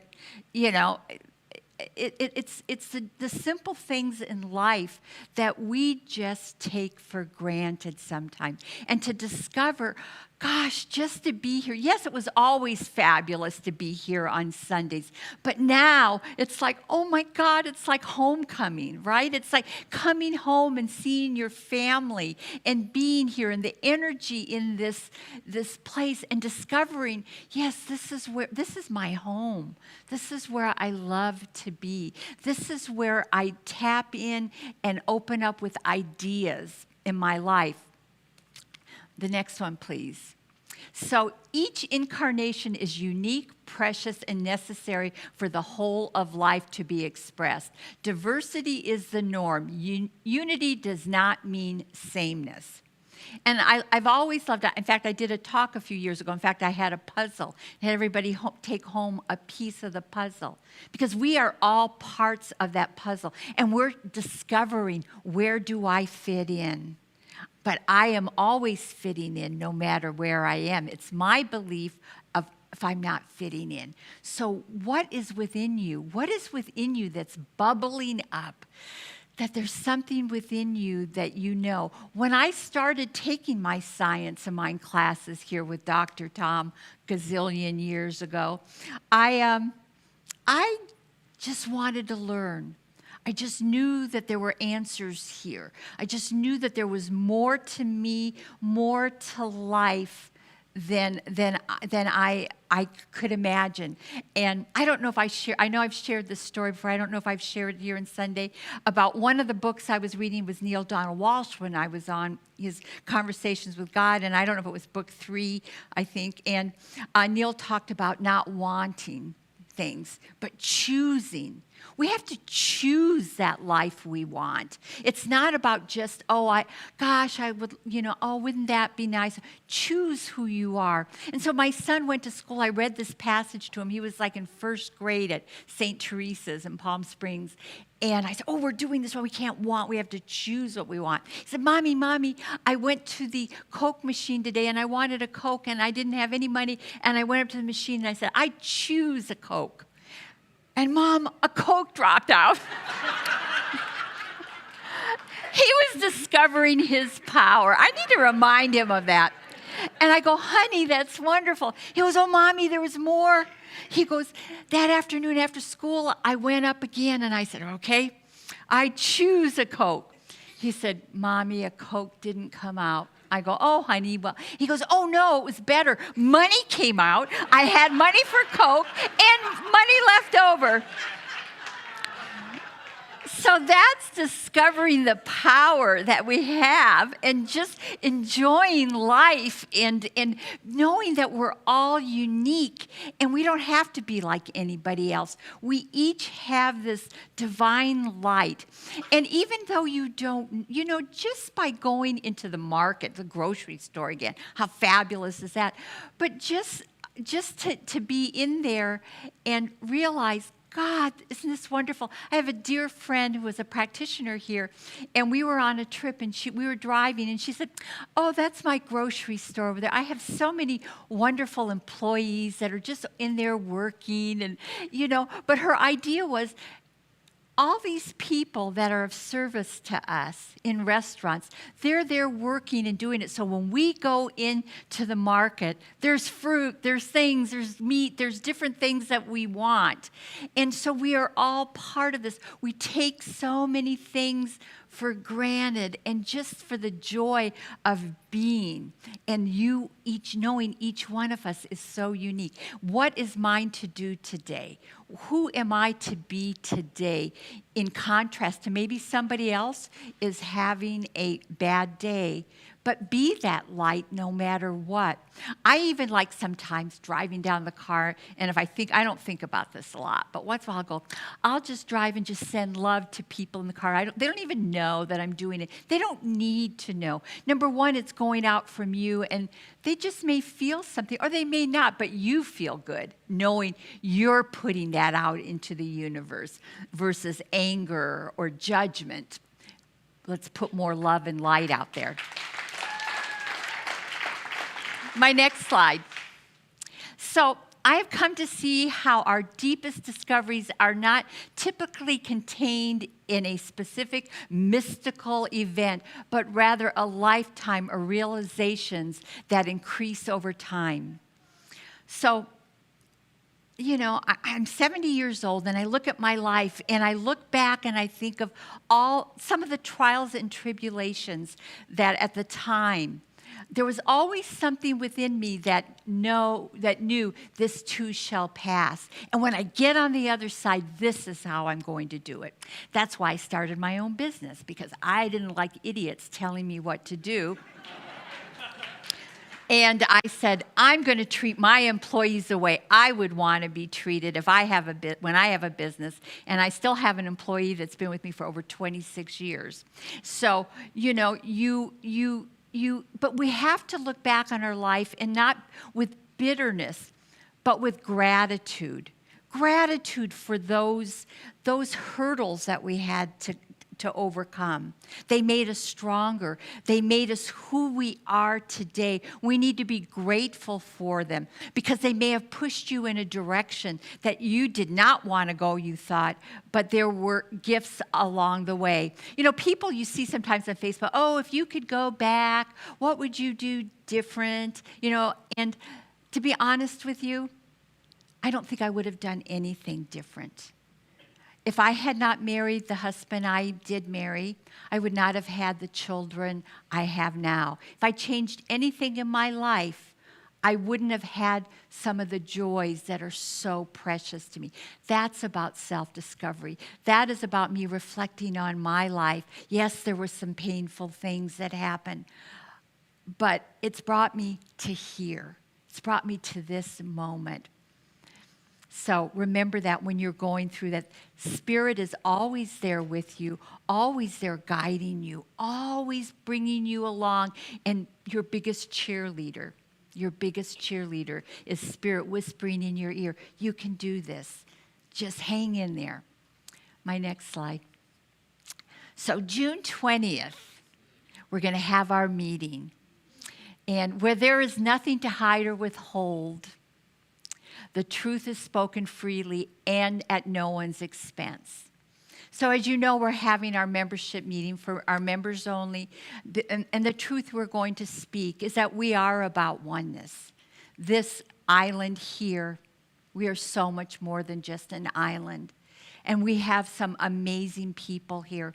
you know. It's the simple things in life that we just take for granted sometimes. And to discover, gosh, just to be here. Yes, it was always fabulous to be here on Sundays. But now it's like, oh my God, it's like homecoming, right? It's like coming home and seeing your family and being here and the energy in this place and discovering, yes, this is my home. This is where I love to be. This is where I tap in and open up with ideas in my life. The next one, please. So each incarnation is unique, precious, and necessary for the whole of life to be expressed. Diversity is the norm. Unity does not mean sameness. And I've always loved that. In fact, I did a talk a few years ago. In fact, I had a puzzle. I had everybody take home a piece of the puzzle. Because we are all parts of that puzzle. And we're discovering, where do I fit in? But I am always fitting in no matter where I am. It's my belief of if I'm not fitting in. So what is within you? What is within you that's bubbling up? That there's something within you that you know. When I started taking my science and mind classes here with Dr. Tom gazillion years ago, I just wanted to learn. I just knew that there were answers here. I just knew that there was more to me, more to life than I could imagine. And I don't know if I know I've shared this story before. I don't know if I've shared it here on Sunday about one of the books I was reading was Neil Donald Walsh when I was on his Conversations with God. And I don't know if it was book 3, I think. And Neil talked about not wanting things, but choosing. We have to choose that life we want. It's not about just, I would, wouldn't that be nice? Choose who you are. And so my son went to school. I read this passage to him. He was like in first grade at St. Teresa's in Palm Springs. And I said, we're doing this one. We can't want. We have to choose what we want. He said, Mommy, I went to the Coke machine today and I wanted a Coke and I didn't have any money. And I went up to the machine and I said, I choose a Coke. And Mom, a Coke dropped out. He was discovering his power. I need to remind him of that. And I go, honey, that's wonderful. He goes, oh, Mommy, there was more. He goes, that afternoon after school, I went up again. And I said, okay, I choose a Coke. He said, Mommy, a Coke didn't come out. I go, oh, honey. Well, he goes, oh, no, it was better. Money came out. I had money for Coke and money left over. So that's discovering the power that we have and just enjoying life and knowing that we're all unique and we don't have to be like anybody else. We each have this divine light. And even though you don't, just by going into the market, the grocery store again, how fabulous is that? But just to be in there and realize, God, isn't this wonderful? I have a dear friend who was a practitioner here, and we were on a trip, and we were driving, and she said, oh, that's my grocery store over there. I have so many wonderful employees that are just in there working, and, but her idea was, all these people that are of service to us in restaurants, they're there working and doing it. So when we go into the market, there's fruit, there's things, there's meat, there's different things that we want. And so we are all part of this. We take so many things for granted and just for the joy of being. And you each knowing each one of us is so unique. What is mine to do today? Who am I to be today? In contrast to maybe somebody else is having a bad day, but be that light no matter what. I even like sometimes driving down the car, and if I don't think about this a lot, but once in a while I'll just drive and just send love to people in the car. They don't even know that I'm doing it. They don't need to know. Number one, it's going out from you, and they just may feel something, or they may not, but you feel good knowing you're putting that out into the universe versus anger or judgment. Let's put more love and light out there. My next slide. So I have come to see how our deepest discoveries are not typically contained in a specific mystical event, but rather a lifetime of realizations that increase over time. So, I'm 70 years old, and I look at my life, and I look back, and I think of some of the trials and tribulations that at the time, there was always something within me that knew this too shall pass. And when I get on the other side, this is how I'm going to do it. That's why I started my own business, because I didn't like idiots telling me what to do. And I said, I'm going to treat my employees the way I would want to be treated when I have a business. And I still have an employee that's been with me for over 26 years. So, but we have to look back on our life and not with bitterness, but with gratitude. Gratitude for those hurdles that we had to overcome. They made us stronger. They made us who we are today. We need to be grateful for them because they may have pushed you in a direction that you did not want to go, you thought, but there were gifts along the way. You know, people you see sometimes on Facebook, oh, if you could go back, what would you do different? You know, and to be honest with you, I don't think I would have done anything different. If I had not married the husband I did marry, I would not have had the children I have now. If I changed anything in my life, I wouldn't have had some of the joys that are so precious to me. That's about self-discovery. That is about me reflecting on my life. Yes, there were some painful things that happened, but it's brought me to here. It's brought me to this moment. So remember that when you're going through that, Spirit is always there with you, always there guiding you, always bringing you along. And your biggest cheerleader is Spirit whispering in your ear, you can do this. Just hang in there. My next slide. So June 20th, we're going to have our meeting. And where there is nothing to hide or withhold, the truth is spoken freely and at no one's expense. So as you know, we're having our membership meeting for our members only. And the truth we're going to speak is that we are about oneness. This island here, we are so much more than just an island. And we have some amazing people here.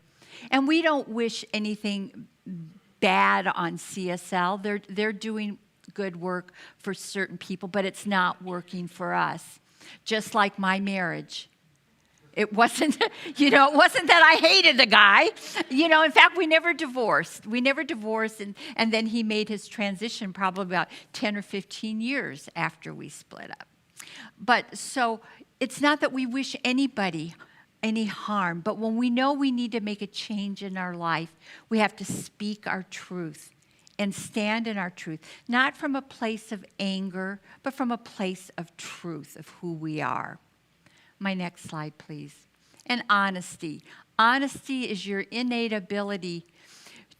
And we don't wish anything bad on CSL. They're doing good work for certain people, but it's not working for us. Just like my marriage. It wasn't that I hated the guy. In fact, we never divorced. And then he made his transition probably about 10 or 15 years after we split up. But so it's not that we wish anybody any harm, but when we know we need to make a change in our life, we have to speak our truth and stand in our truth, not from a place of anger, but from a place of truth of who we are. My next slide, please. And honesty. Honesty is your innate ability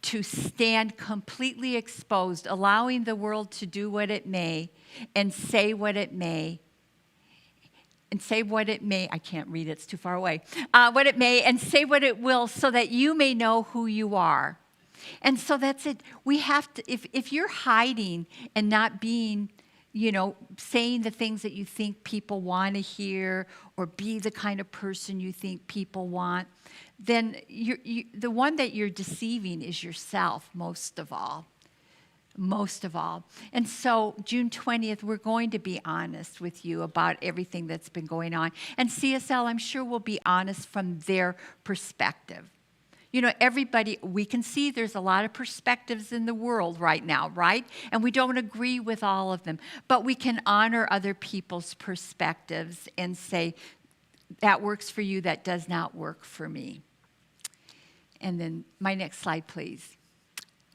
to stand completely exposed, allowing the world to do what it may and say what it may. I can't read it, it's too far away. What it may and say what it will so that you may know who you are. And so that's it. We have to, if you're hiding and not being, saying the things that you think people want to hear or be the kind of person you think people want, then the one that you're deceiving is yourself most of all. And so June 20th, we're going to be honest with you about everything that's been going on. And CSL, I'm sure, will be honest from their perspective. Everybody, we can see there's a lot of perspectives in the world right now, right? And we don't agree with all of them. But we can honor other people's perspectives and say, that works for you, that does not work for me. And then my next slide, please.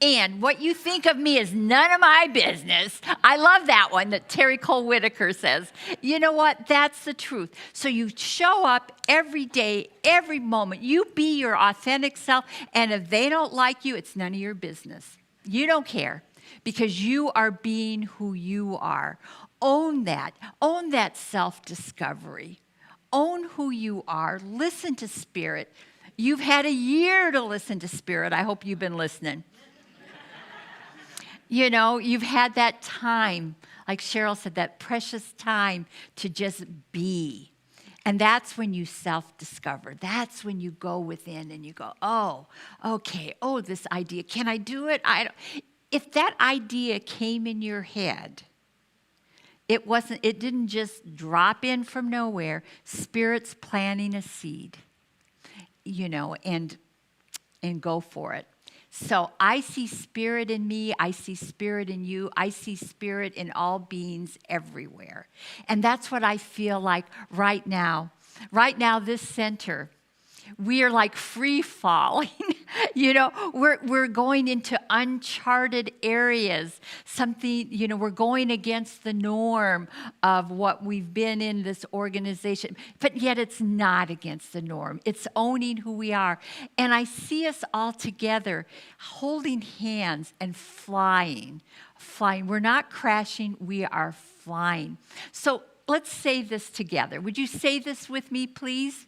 And what you think of me is none of my business. I love that one that Terry Cole Whitaker says. You know what? That's the truth. So you show up every day, every moment. You be your authentic self. And if they don't like you, it's none of your business. You don't care because you are being who you are. Own that. Own that self-discovery. Own who you are. Listen to Spirit. You've had a year to listen to Spirit. I hope you've been listening. You've had that time, like Cheryl said, that precious time to just be. And that's when you self-discover. That's when you go within and you go, oh, okay, oh, this idea, can I do it? If that idea came in your head, it didn't just drop in from nowhere. Spirit's planting a seed, and go for it. So I see Spirit in me. I see Spirit in you. I see Spirit in all beings everywhere. And that's what I feel like right now. Right now, this center, we are like free falling. You know, we're going into uncharted areas. Something, you know, we're going against the norm of what we've been in this organization. But yet it's not against the norm. It's owning who we are. And I see us all together holding hands and flying. We're not crashing, we are flying. So let's say this together. Would you say this with me, please?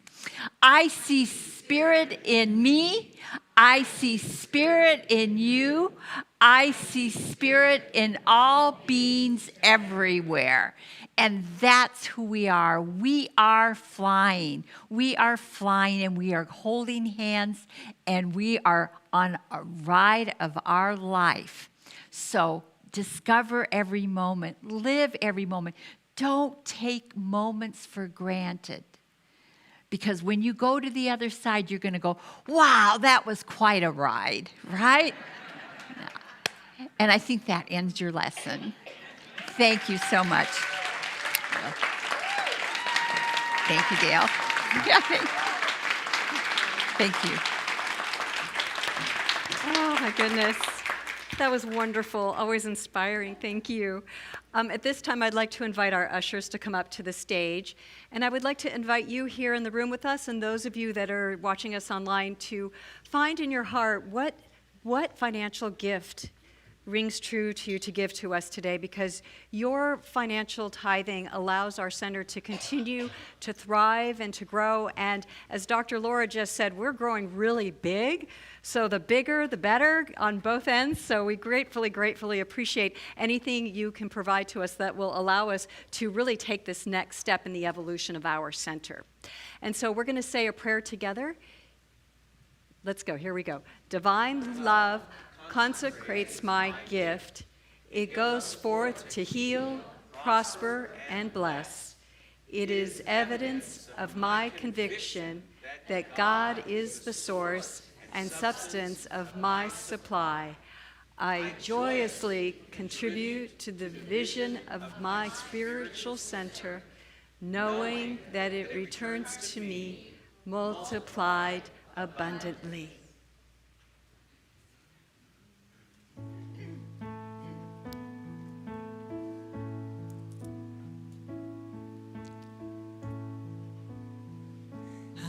I see spirit in me. I see spirit in you. I see spirit in all beings everywhere. And that's who we are. We are flying. We are flying and we are holding hands and we are on a ride of our life. So discover every moment. Live every moment. Don't take moments for granted. Because when you go to the other side, you're going to go, wow, that was quite a ride, right? And I think that ends your lesson. Thank you so much. Thank you, Gail. Thank you. Oh, my goodness. That was wonderful, always inspiring. Thank you. At this time, I'd like to invite our ushers to come up to the stage. And I would like to invite you here in the room with us and those of you that are watching us online to find in your heart what financial gift rings true to you to give to us today, because your financial tithing allows our center to continue to thrive and to grow. And as Dr. Laura just said, we're growing really big. So the bigger, the better on both ends. So we gratefully appreciate anything you can provide to us that will allow us to really take this next step in the evolution of our center. And so we're going to say a prayer together. Let's go. Here we go. Divine love consecrates my gift. It goes forth to heal, prosper, and bless. It is evidence of my conviction that God is the source and substance of my supply. I joyously contribute to the vision of my spiritual center, knowing that it returns to me multiplied abundantly.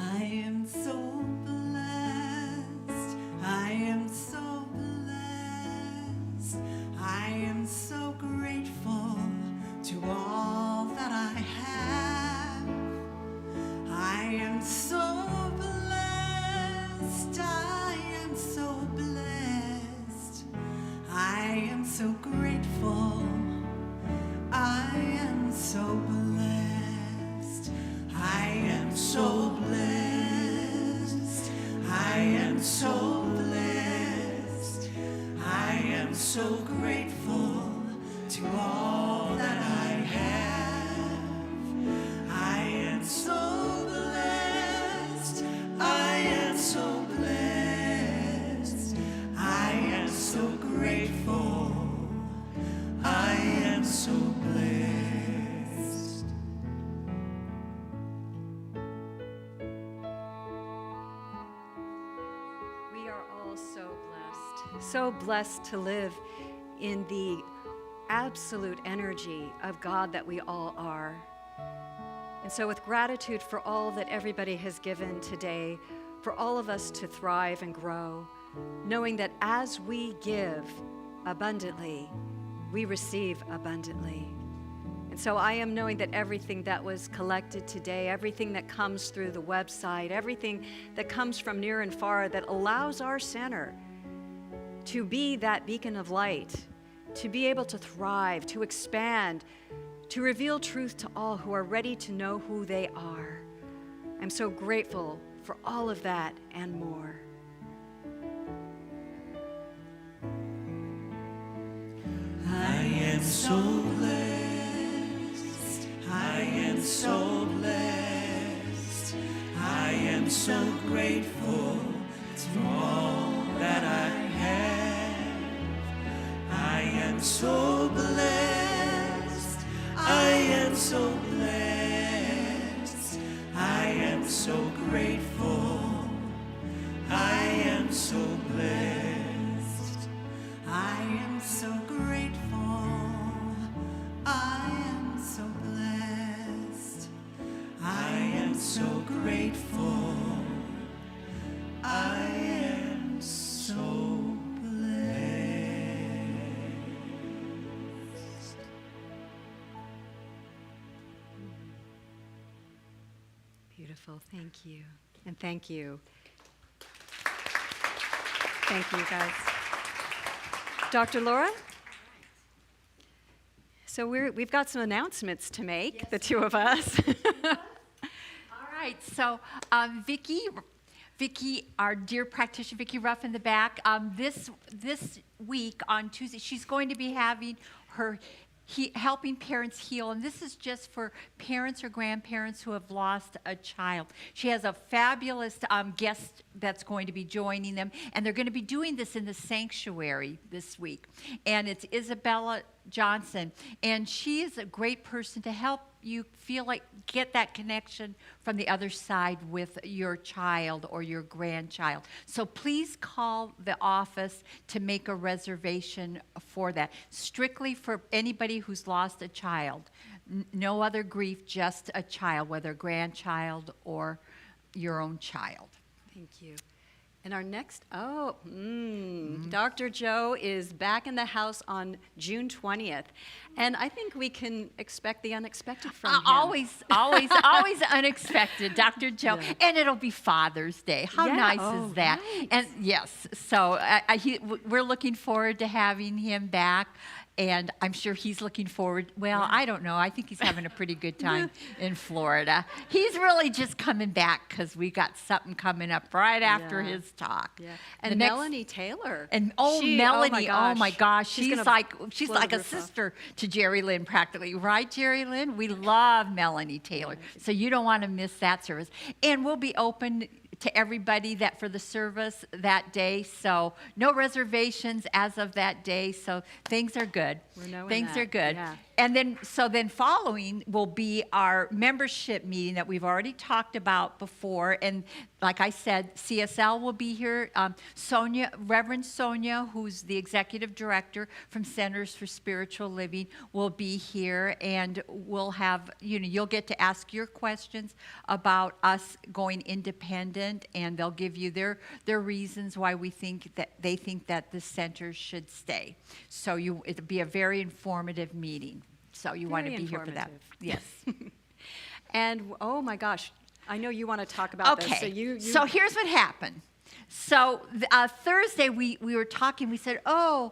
I am so blessed. I am so blessed. I am so grateful to all that I have. I am so blessed. I am so blessed. I am so grateful. I am so blessed. I am so blessed. I am so blessed. I am so grateful to all that I have. I am so blessed. I am so blessed. I am so grateful. I am so blessed. So blessed to live in the absolute energy of God that we all are. And so with gratitude for all that everybody has given today, for all of us to thrive and grow, knowing that as we give abundantly, we receive abundantly. And so I am knowing that everything that was collected today, everything that comes through the website, everything that comes from near and far that allows our center to be that beacon of light, to be able to thrive, to expand, to reveal truth to all who are ready to know who they are. I'm so grateful for all of that and more. I am so blessed. I am so blessed. I am so grateful for all that I have. I am so blessed. I am so blessed. I am so grateful. I am so so grateful. I am so blessed. Beautiful. Thank you. And thank you. Thank you, guys. Dr. Laura? So we've got some announcements to make, yes, the two of us. All right. So Vicki, our dear practitioner, Vicki Ruff in the back, this week on Tuesday, she's going to be having her helping parents heal, and this is just for parents or grandparents who have lost a child. She has a fabulous guest that's going to be joining them, and they're going to be doing this in the sanctuary this week. And it's Isabella Johnson, and she is a great person to help you feel like get that connection from the other side with your child or your grandchild. So please call the office to make a reservation for that. Strictly for anybody who's lost a child. No other grief, just a child, whether grandchild or your own child. Thank you. And our next, Dr. Joe is back in the house on June 20th. And I think we can expect the unexpected from him. Always unexpected, Dr. Joe. Yeah. And it'll be Father's Day. How nice is that? Right. And yes, so we're looking forward to having him back. And I'm sure he's looking forward. Well, yeah. I don't know. I think he's having a pretty good time in Florida. He's really just coming back because we got something coming up right after his talk. Yeah. And Melanie Taylor. And Melanie, oh my gosh, she's like a sister to Jerry Lynn practically, right, Jerry Lynn? We love Melanie Taylor, so you don't want to miss that service. And we'll be open to everybody that for the service that day. So no reservations as of that day. So things are good. Things are good. Yeah. And then following will be our membership meeting that we've already talked about before. And like I said, CSL will be here. Reverend Sonia, who's the executive director from Centers for Spiritual Living, will be here, and we'll have, you'll get to ask your questions about us going independent, and they'll give you their reasons why they think that the center should stay. So it'll be a very informative meeting. So you want to be here for that. Yes. And oh my gosh, I know you want to talk about this. So here's what happened. So Thursday we were talking. We said, we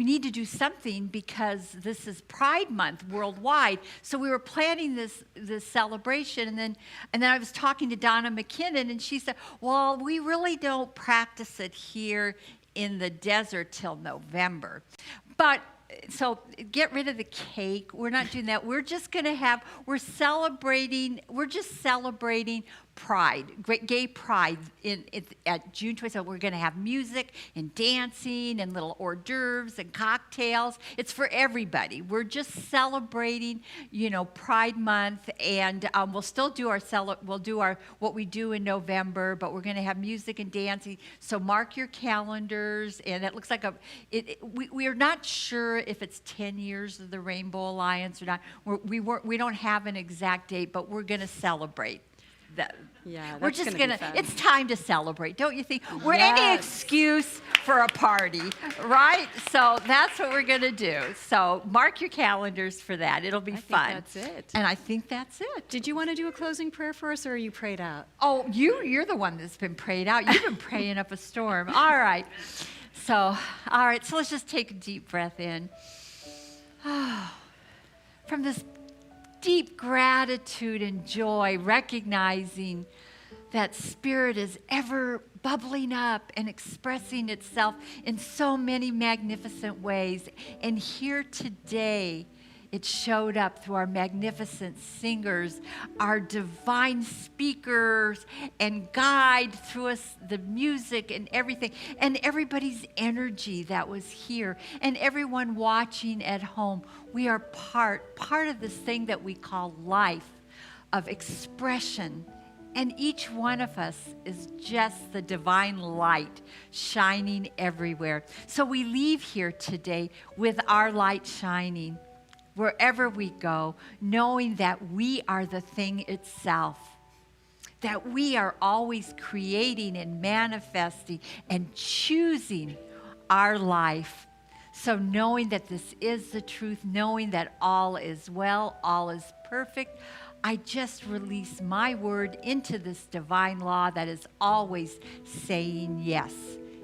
need to do something because this is Pride Month worldwide. So we were planning this celebration, and then I was talking to Donna McKinnon, and she said, well, we really don't practice it here in the desert till November, but. So get rid of the cake. We're not doing that. We're just going to we're just celebrating Pride, gay Pride at June 27th. We're going to have music and dancing and little hors d'oeuvres and cocktails. It's for everybody. We're just celebrating, Pride Month, and we'll still do what we do in November, but we're going to have music and dancing. So mark your calendars, and it looks like we are not sure if it's 10 years of the Rainbow Alliance or not. We don't have an exact date, but we're going to celebrate. We're just gonna it's time to celebrate, don't you think? We're any excuse for a party, right? So that's what we're gonna do. So mark your calendars for that. It'll be fun. I think that's it. And I think that's it. Did you want to do a closing prayer for us, or are you prayed out? Oh, you're the one that's been prayed out. You've been praying up a storm. All right. So let's just take a deep breath in. From this deep gratitude and joy, recognizing that Spirit is ever bubbling up and expressing itself in so many magnificent ways. And here today, it showed up through our magnificent singers, our divine speakers, and guide through us the music and everything, and everybody's energy that was here, and everyone watching at home. We are part of this thing that we call life, of expression. And each one of us is just the divine light shining everywhere. So we leave here today with our light shining. wherever we go, knowing that we are the thing itself, that we are always creating and manifesting and choosing our life. So knowing that this is the truth, knowing that all is well, all is perfect, I just release my word into this divine law that is always saying yes.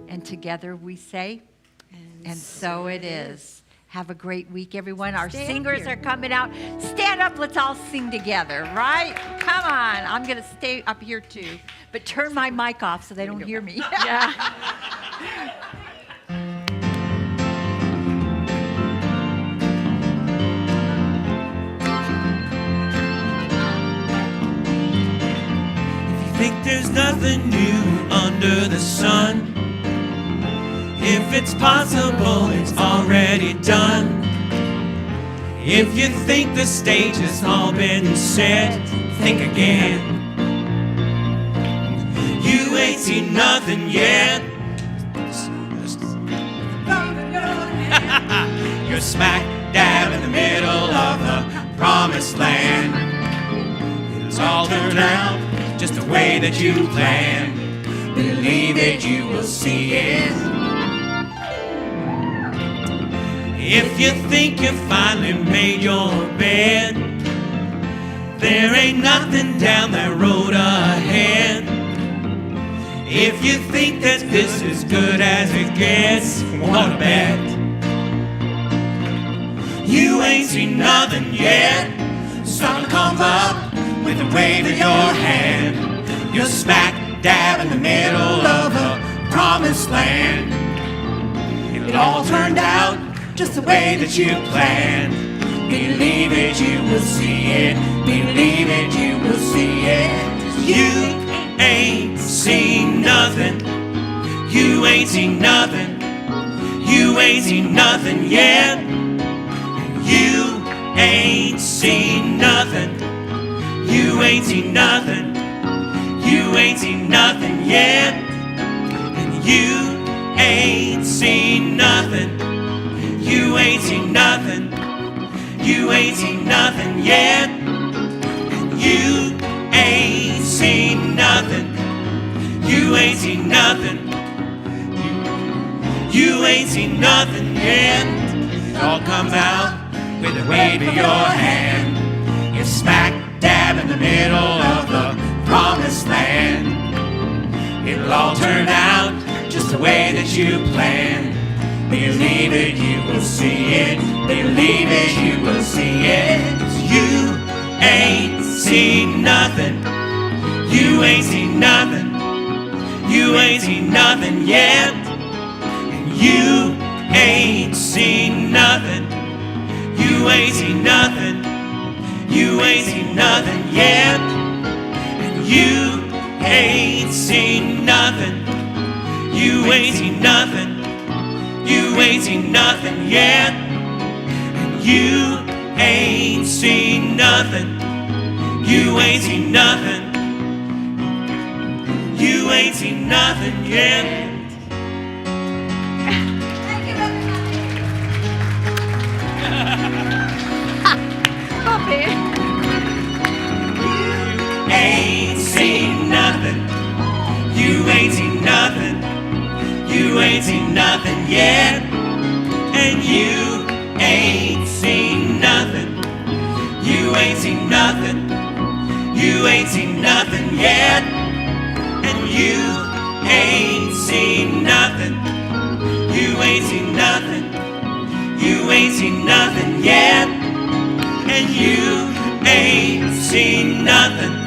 And together we say, and so it is. Have a great week, everyone. Our singers are coming out. Stand up. Let's all sing together, right? Come on. I'm going to stay up here, too. But turn my mic off so they don't hear me. Yeah. Think there's nothing new under the sun. If it's possible, it's already done. If you think the stage has all been set, think again. You ain't seen nothing yet. You're smack dab in the middle of the promised land. It's all turned out just the way that you planned. Believe it, you will see it. If you think you finally made your bed, there ain't nothing down that road ahead. If you think that this is good as it gets, wanna bet you ain't seen nothing yet. Sun comes up with a wave of your hand. You're smack dab in the middle of a promised land. It all turned out just the way that you planned. Believe it, you will see it. Believe it, you will see it. You ain't seen nothing. You ain't seen nothing. You ain't seen nothing yet. You ain't seen nothing. You ain't seen nothing. You ain't seen nothing yet. And you ain't seen nothing. You ain't seen nothing. You ain't seen nothing yet. And you ain't seen nothing. You ain't seen nothing. You ain't seen nothing yet. It all comes out with a wave of your hand. You're smack dab in the middle of the promised land. It'll all turn out just the way that you planned. Believe it, you will see it. Believe it, you will see it. You ain't seen nothing. You ain't seen nothing. You ain't seen nothing yet. And you ain't seen nothing. You ain't seen nothing. You ain't seen nothing yet. And you ain't seen nothing. You ain't seen nothing. You ain't seen nothing yet. And you ain't seen nothing. You ain't seen nothing. You ain't seen nothing yet. You ain't seen nothing. You ain't seen nothing. You ain't seen nothing yet. And you ain't seen nothing. You ain't seen nothing. You ain't seen nothing yet. And you ain't seen nothing. You ain't seen nothing. You ain't seen nothing yet. And you ain't seen nothing.